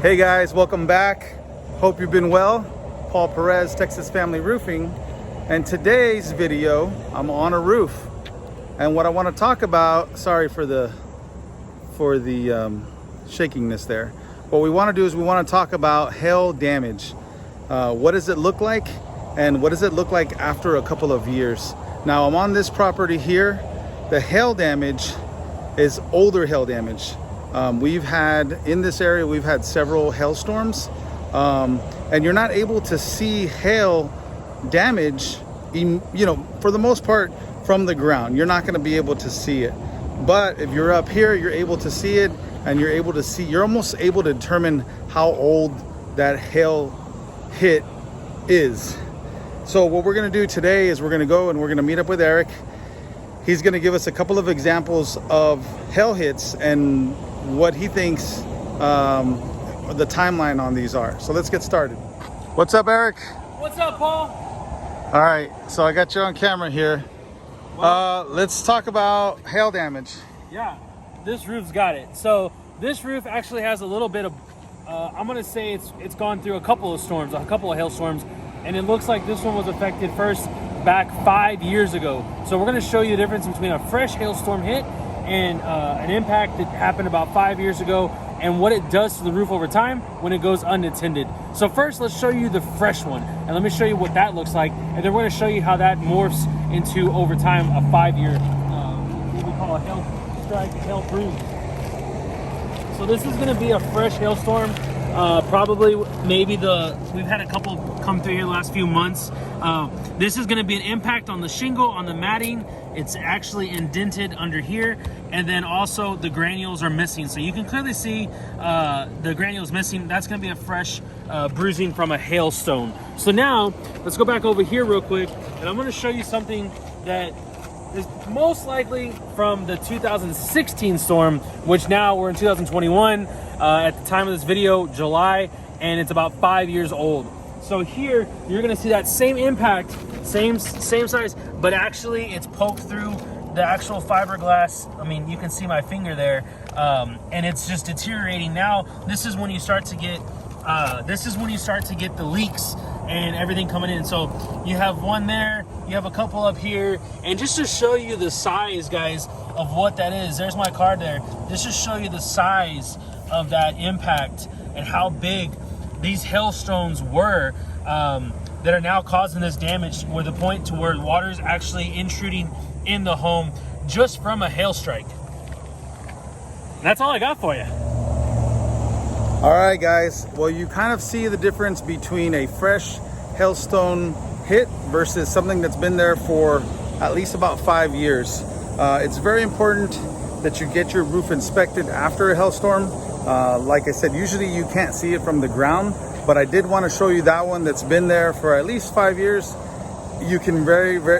Hey guys, welcome back. Hope you've been well. Paul Perez, Texas Family Roofing. And today's video, I'm on a roof. And what I want to talk about, sorry for the shakiness there. What we want to do is we want to talk about hail damage. What does it look like? And what does it look like after a couple of years? Now I'm on this property here. The hail damage is older hail damage. We've had, in this area, we've had several hailstorms, and you're not able to see hail damage, for the most part, from the ground. You're not going to be able to see it. But if you're up here, you're able to see it, and you're almost able to determine how old that hail hit is. So what we're going to do today is we're going to go and we're going to meet up with Eric. He's going to give us a couple of examples of hail hits and what he thinks the timeline on these are. So let's get started. What's up, Eric? What's up, Paul? All right, so I got you on camera here. Let's talk about hail damage. Yeah, this roof's got it. So this roof actually has a little bit of, I'm gonna say it's gone through a couple of storms, a couple of hailstorms, and it looks like this one was affected first back 5 years ago. So we're gonna show you the difference between a fresh hailstorm hit and an impact that happened about 5 years ago, and what it does to the roof over time when it goes unattended. So first, let's show you the fresh one, and let me show you what that looks like, and then we're going to show you how that morphs into, over time, a 5-year, what we call a hail strike, hail bruise. So this is going to be a fresh hailstorm. Probably, we've had a couple come through here the last few months. This is going to be an impact on the shingle, on the matting. It's actually indented under here, and then also the granules are missing. So you can clearly see the granules missing. That's going to be a fresh bruising from a hailstone. So now let's go back over here real quick, and I'm going to show you something that is most likely from the 2016 storm, which now we're in 2021 at the time of this video, July, and it's about 5 years old. So here you're going to see that same impact, same size, but actually it's poked through the actual fiberglass. I mean, you can see my finger there, and it's just deteriorating. Now this is when you start to get the leaks and everything coming in. So you have one there, you have a couple up here, and just to show you the size, guys, of what that is, there's my card there. Just to show you the size of that impact and how big these hailstones were that are now causing this damage, where the point to where water is actually intruding in the home just from a hail strike. That's all I got for you. All right, guys. Well, you kind of see the difference between a fresh hailstone hit versus something that's been there for at least about 5 years. It's very important that you get your roof inspected after a hailstorm. Like I said, usually you can't see it from the ground, but I did want to show you that one that's been there for at least 5 years. You can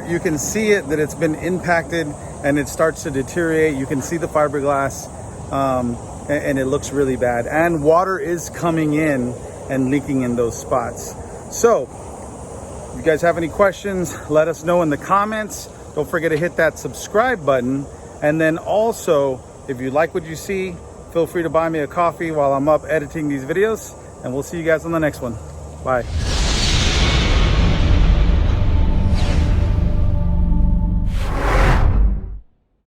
you can see it, that it's been impacted and it starts to deteriorate. You can see the fiberglass, and it looks really bad. And water is coming in and leaking in those spots. So if you guys have any questions, let us know in the comments. Don't forget to hit that subscribe button. And then also, if you like what you see, feel free to buy me a coffee while I'm up editing these videos, and we'll see you guys on the next one. Bye.